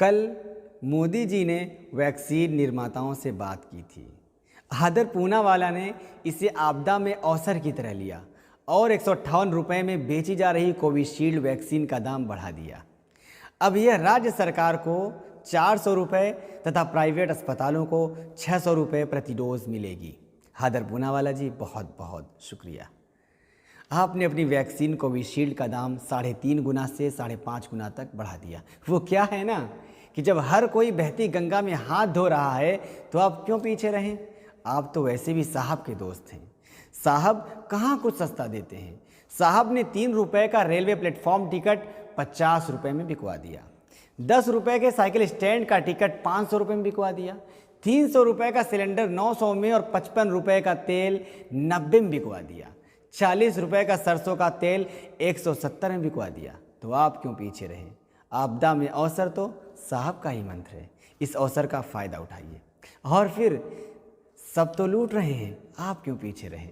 कल मोदी जी ने वैक्सीन निर्माताओं से बात की थी। आदर पूनावाला ने इसे आपदा में अवसर की तरह लिया और 158 रुपये में बेची जा रही कोविशील्ड वैक्सीन का दाम बढ़ा दिया। अब यह राज्य सरकार को 400 रुपये तथा प्राइवेट अस्पतालों को 600 रुपये प्रति डोज मिलेगी। आदर पूनावाला जी, बहुत बहुत शुक्रिया। आपने अपनी वैक्सीन कोविशील्ड का दाम 3.5 गुना से 5.5 गुना तक बढ़ा दिया। वो क्या है ना कि जब हर कोई बहती गंगा में हाथ धो रहा है तो आप क्यों पीछे रहें। आप तो वैसे भी साहब के दोस्त हैं। साहब कहाँ कुछ सस्ता देते हैं। साहब ने 3 रुपये का रेलवे प्लेटफॉर्म टिकट 50 रुपये में बिकवा दिया। 10 रुपये के साइकिल स्टैंड का टिकट 500 रुपये में बिकवा दिया। 300 रुपये का सिलेंडर 900 में और 55 रुपये का तेल 90 में बिकवा दिया। 40 रुपये का सरसों का तेल 170 में बिकवा दिया। तो आप क्यों पीछे रहे। आपदा में अवसर तो साहब का ही मंत्र है। इस अवसर का फ़ायदा उठाइए। और फिर सब तो लूट रहे हैं, आप क्यों पीछे रहे।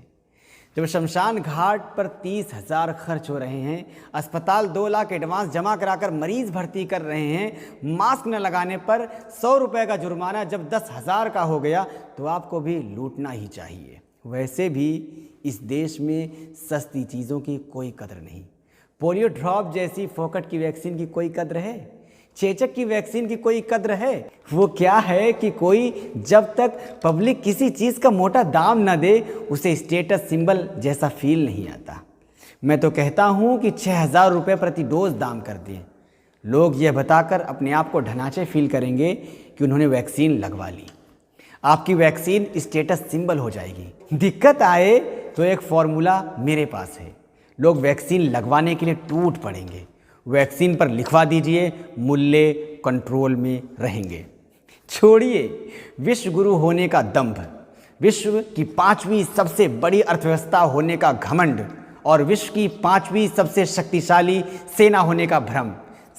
जब शमशान घाट पर 30,000 खर्च हो रहे हैं, अस्पताल 2 लाख एडवांस जमा कराकर मरीज भर्ती कर रहे हैं, मास्क न लगाने पर 100 रुपये का जुर्माना जब 10,000 का हो गया तो आपको भी लूटना ही चाहिए। वैसे भी इस देश में सस्ती चीज़ों की कोई कदर नहीं। पोलियो ड्रॉप जैसी फोकट की वैक्सीन की कोई कद्र है। चेचक की वैक्सीन की कोई कद्र है। वो क्या है कि कोई जब तक पब्लिक किसी चीज़ का मोटा दाम न दे उसे स्टेटस सिंबल जैसा फील नहीं आता। मैं तो कहता हूँ कि 6,000 रुपये प्रति डोज दाम कर दें। लोग यह बताकर अपने आप को ढनाचे फील करेंगे कि उन्होंने वैक्सीन लगवा ली। आपकी वैक्सीन स्टेटस सिंबल हो जाएगी। दिक्कत आए तो एक फॉर्मूला मेरे पास है। लोग वैक्सीन लगवाने के लिए टूट पड़ेंगे। वैक्सीन पर लिखवा दीजिए, मूल्य कंट्रोल में रहेंगे। छोड़िए विश्व गुरु होने का दंभ, विश्व की 5वीं सबसे बड़ी अर्थव्यवस्था होने का घमंड और विश्व की 5वीं सबसे शक्तिशाली सेना होने का भ्रम,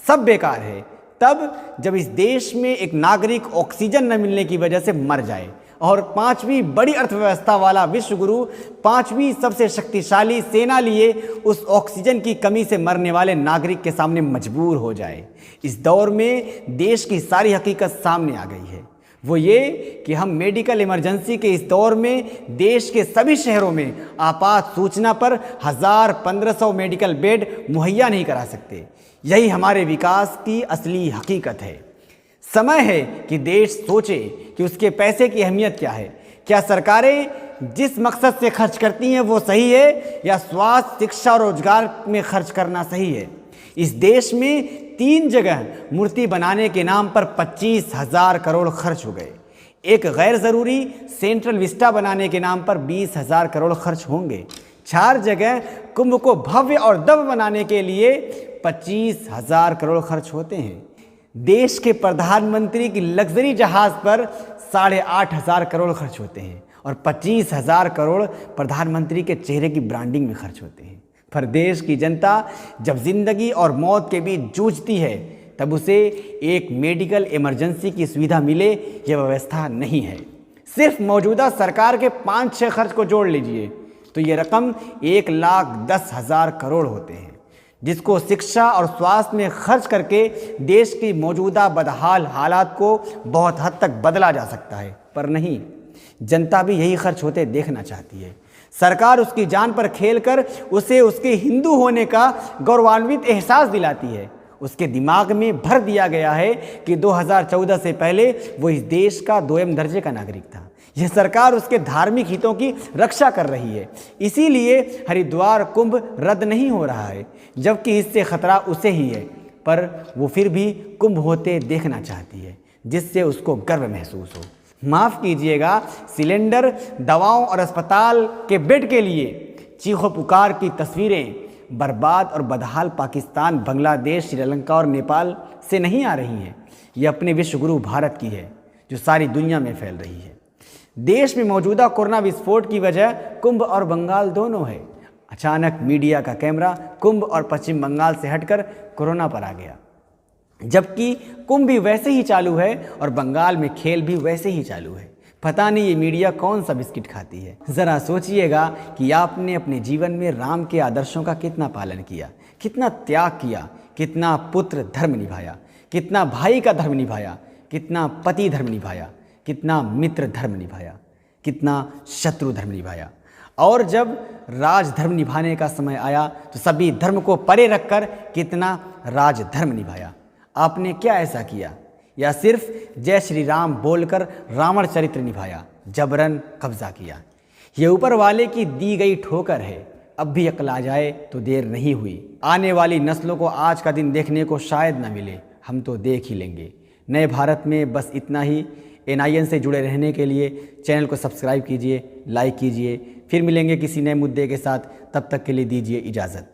सब बेकार है तब जब इस देश में एक नागरिक ऑक्सीजन न मिलने की वजह से मर जाए और 5वीं बड़ी अर्थव्यवस्था वाला विश्व गुरु 5वीं सबसे शक्तिशाली सेना लिए उस ऑक्सीजन की कमी से मरने वाले नागरिक के सामने मजबूर हो जाए। इस दौर में देश की सारी हकीकत सामने आ गई है। वो ये कि हम मेडिकल इमरजेंसी के इस दौर में देश के सभी शहरों में आपात सूचना पर 1,000-1,500 मेडिकल बेड मुहैया नहीं करा सकते। यही हमारे विकास की असली हकीकत है। समय है कि देश सोचे कि उसके पैसे की अहमियत क्या है। क्या सरकारें जिस मकसद से खर्च करती हैं वो सही है या स्वास्थ्य, शिक्षा और रोजगार में खर्च करना सही है। इस देश में 3 जगह मूर्ति बनाने के नाम पर 25,000 करोड़ खर्च हो गए। एक गैर ज़रूरी सेंट्रल विस्टा बनाने के नाम पर 20,000 करोड़ खर्च होंगे। 4 जगह कुंभ को भव्य और दव्य बनाने के लिए 25,000 करोड़ खर्च होते हैं। देश के प्रधानमंत्री की लग्जरी जहाज पर 8,500 करोड़ खर्च होते हैं और 25,000 करोड़ प्रधानमंत्री के चेहरे की ब्रांडिंग में खर्च होते हैं। पर देश की जनता जब जिंदगी और मौत के बीच जूझती है तब उसे एक मेडिकल इमरजेंसी की सुविधा मिले, यह व्यवस्था नहीं है। सिर्फ मौजूदा सरकार के 5-6 खर्च को जोड़ लीजिए तो ये रकम 1,10,000 करोड़ होते हैं, जिसको शिक्षा और स्वास्थ्य में खर्च करके देश की मौजूदा बदहाल हालात को बहुत हद तक बदला जा सकता है। पर नहीं, जनता भी यही खर्च होते देखना चाहती है। सरकार उसकी जान पर खेलकर उसे उसके हिंदू होने का गौरवान्वित एहसास दिलाती है। उसके दिमाग में भर दिया गया है कि 2014 से पहले वो इस देश का 2म दर्जे का नागरिक था। यह सरकार उसके धार्मिक हितों की रक्षा कर रही है। इसीलिए हरिद्वार कुंभ रद्द नहीं हो रहा है, जबकि इससे खतरा उसे ही है। पर वो फिर भी कुंभ होते देखना चाहती है, जिससे उसको गर्व महसूस हो। माफ़ कीजिएगा, सिलेंडर, दवाओं और अस्पताल के बेड के लिए चीखो पुकार की तस्वीरें बर्बाद और बदहाल पाकिस्तान, बांग्लादेश, श्रीलंका और नेपाल से नहीं आ रही हैं। ये अपने विश्व गुरु भारत की है, जो सारी दुनिया में फैल रही है। देश में मौजूदा कोरोना विस्फोट की वजह कुंभ और बंगाल दोनों है। अचानक मीडिया का कैमरा कुंभ और पश्चिम बंगाल से हटकर कोरोना पर आ गया, जबकि कुंभ भी वैसे ही चालू है और बंगाल में खेल भी वैसे ही चालू है। पता नहीं ये मीडिया कौन सा बिस्किट खाती है। ज़रा सोचिएगा कि आपने अपने जीवन में राम के आदर्शों का कितना पालन किया, कितना त्याग किया, कितना पुत्र धर्म निभाया, कितना भाई का धर्म निभाया, कितना पति धर्म निभाया, कितना मित्र धर्म निभाया, कितना शत्रु धर्म निभाया। और जब राजधर्म निभाने का समय आया तो सभी धर्म को परे रखकर कितना राजधर्म निभाया। आपने क्या ऐसा किया, या सिर्फ जय श्री राम बोलकर रावण चरित्र निभाया, जबरन कब्जा किया? ये ऊपर वाले की दी गई ठोकर है। अब भी अकल आ जाए तो देर नहीं हुई। आने वाली नस्लों को आज का दिन देखने को शायद न मिले, हम तो देख ही लेंगे। नए भारत में बस इतना ही। NIN से जुड़े रहने के लिए चैनल को सब्सक्राइब कीजिए, लाइक कीजिए। फिर मिलेंगे किसी नए मुद्दे के साथ, तब तक के लिए दीजिए इजाज़त।